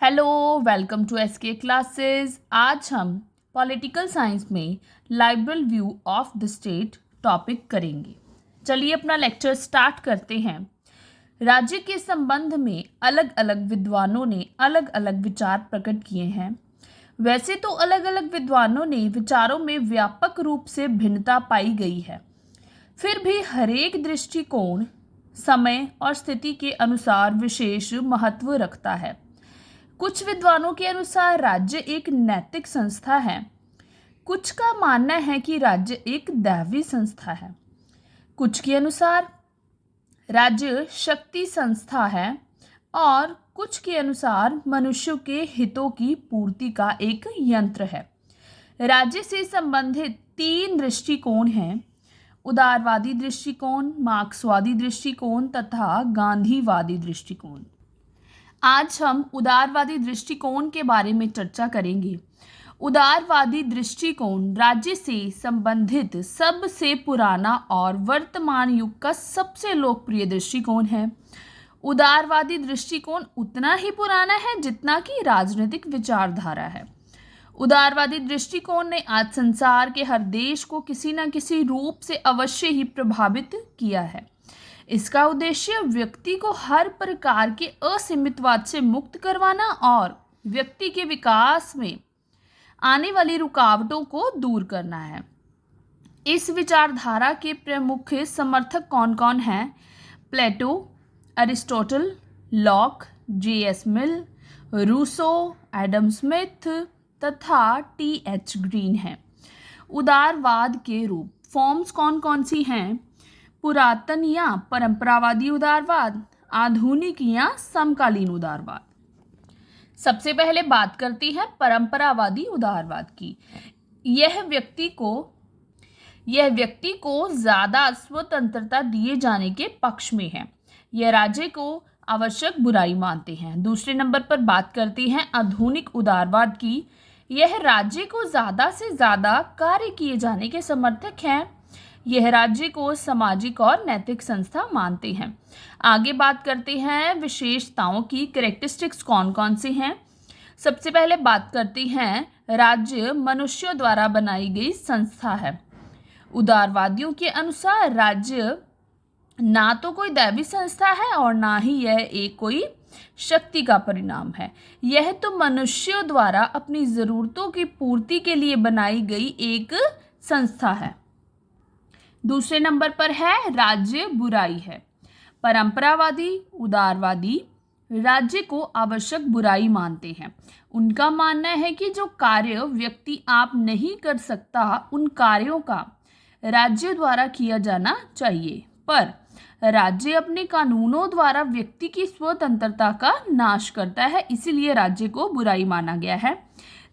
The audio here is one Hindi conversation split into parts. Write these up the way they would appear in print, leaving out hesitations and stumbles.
Hello, welcome to SK classes. आज हम पॉलिटिकल साइंस में liberal view of the state topic करेंगे। चलिए अपना लेक्चर स्टार्ट करते हैं। राज्य के संबंध में अलग अलग विद्वानों ने अलग अलग विचार प्रकट किए हैं। वैसे तो अलग अलग विद्वानों ने विचारों में व्यापक रूप से भिन्नता पाई गई है, फिर भी हरेक दृष्टिकोण समय और स्थिति के अनुसार विशेष महत्व रखता है। कुछ विद्वानों के अनुसार राज्य एक नैतिक संस्था है, कुछ का मानना है कि राज्य एक दैवी संस्था है, कुछ के अनुसार राज्य शक्ति संस्था है और कुछ के अनुसार मनुष्यों के हितों की पूर्ति का एक यंत्र है। राज्य से संबंधित 3 दृष्टिकोण हैं: उदारवादी दृष्टिकोण, मार्क्सवादी दृष्टिकोण तथा गांधीवादी दृष्टिकोण। आज हम उदारवादी दृष्टिकोण के बारे में चर्चा करेंगे। उदारवादी दृष्टिकोण राज्य से संबंधित सबसे पुराना और वर्तमान युग का सबसे लोकप्रिय दृष्टिकोण है। उदारवादी दृष्टिकोण उतना ही पुराना है जितना कि राजनीतिक विचारधारा है। उदारवादी दृष्टिकोण ने आज संसार के हर देश को किसी न किसी रूप से अवश्य ही प्रभावित किया है। इसका उद्देश्य व्यक्ति को हर प्रकार के असीमितवाद से मुक्त करवाना और व्यक्ति के विकास में आने वाली रुकावटों को दूर करना है। इस विचारधारा के प्रमुख समर्थक कौन कौन हैं? प्लेटो, अरिस्टोटल, लॉक, J.S. मिल, रूसो, एडम स्मिथ तथा T.H. ग्रीन हैं। उदारवाद के रूप फॉर्म्स कौन कौन सी हैं? पुरातन या परंपरावादी उदारवाद, आधुनिक या समकालीन उदारवाद। सबसे पहले बात करती है परंपरावादी उदारवाद की। यह व्यक्ति को ज़्यादा स्वतंत्रता दिए जाने के पक्ष में है। यह राज्य को आवश्यक बुराई मानते हैं। दूसरे नंबर पर बात करती हैं आधुनिक उदारवाद की। यह राज्य को ज़्यादा से ज़्यादा कार्य किए जाने के समर्थक हैं। यह राज्य को सामाजिक और नैतिक संस्था मानते हैं। आगे बात करते हैं विशेषताओं की। कैरेक्टरिस्टिक्स कौन कौन से हैं? सबसे पहले बात करती हैं राज्य मनुष्यों द्वारा बनाई गई संस्था है। उदारवादियों के अनुसार राज्य ना तो कोई दैवी संस्था है और ना ही यह एक कोई शक्ति का परिणाम है। यह तो मनुष्यों द्वारा अपनी ज़रूरतों की पूर्ति के लिए बनाई गई एक संस्था है। दूसरे नंबर पर है राज्य बुराई है। परंपरावादी उदारवादी राज्य को आवश्यक बुराई मानते हैं। उनका मानना है कि जो कार्य व्यक्ति आप नहीं कर सकता, उन कार्यों का राज्य द्वारा किया जाना चाहिए, पर राज्य अपने कानूनों द्वारा व्यक्ति की स्वतंत्रता का नाश करता है, इसीलिए राज्य को बुराई माना गया है।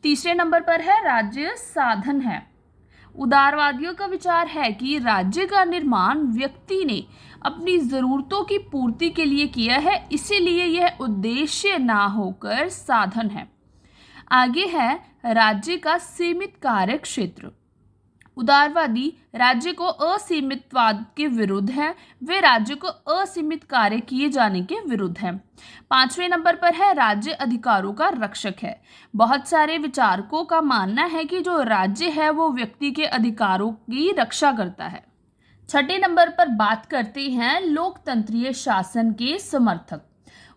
तीसरे नंबर पर है राज्य साधन है। उदारवादियों का विचार है कि राज्य का निर्माण व्यक्ति ने अपनी ज़रूरतों की पूर्ति के लिए किया है, इसीलिए यह उद्देश्य ना होकर साधन है। आगे है राज्य का सीमित कार्य क्षेत्र। उदारवादी राज्य को असीमितवाद के विरुद्ध है। वे राज्य को असीमित कार्य किए जाने के विरुद्ध हैं। 5वें नंबर पर है राज्य अधिकारों का रक्षक है। बहुत सारे विचारकों का मानना है कि जो राज्य है वो व्यक्ति के अधिकारों की रक्षा करता है। 6ठे नंबर पर बात करते हैं लोकतंत्रीय शासन के समर्थक।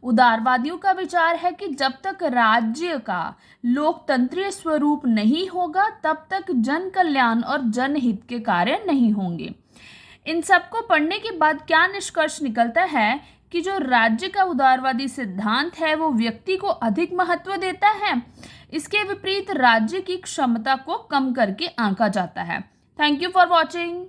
उदारवादियों का विचार है कि जब तक राज्य का लोकतंत्रीय स्वरूप नहीं होगा तब तक जन कल्याण और जनहित के कार्य नहीं होंगे। इन सबको पढ़ने के बाद क्या निष्कर्ष निकलता है कि जो राज्य का उदारवादी सिद्धांत है वो व्यक्ति को अधिक महत्व देता है। इसके विपरीत राज्य की क्षमता को कम करके आंका जाता है। Thank you for watching.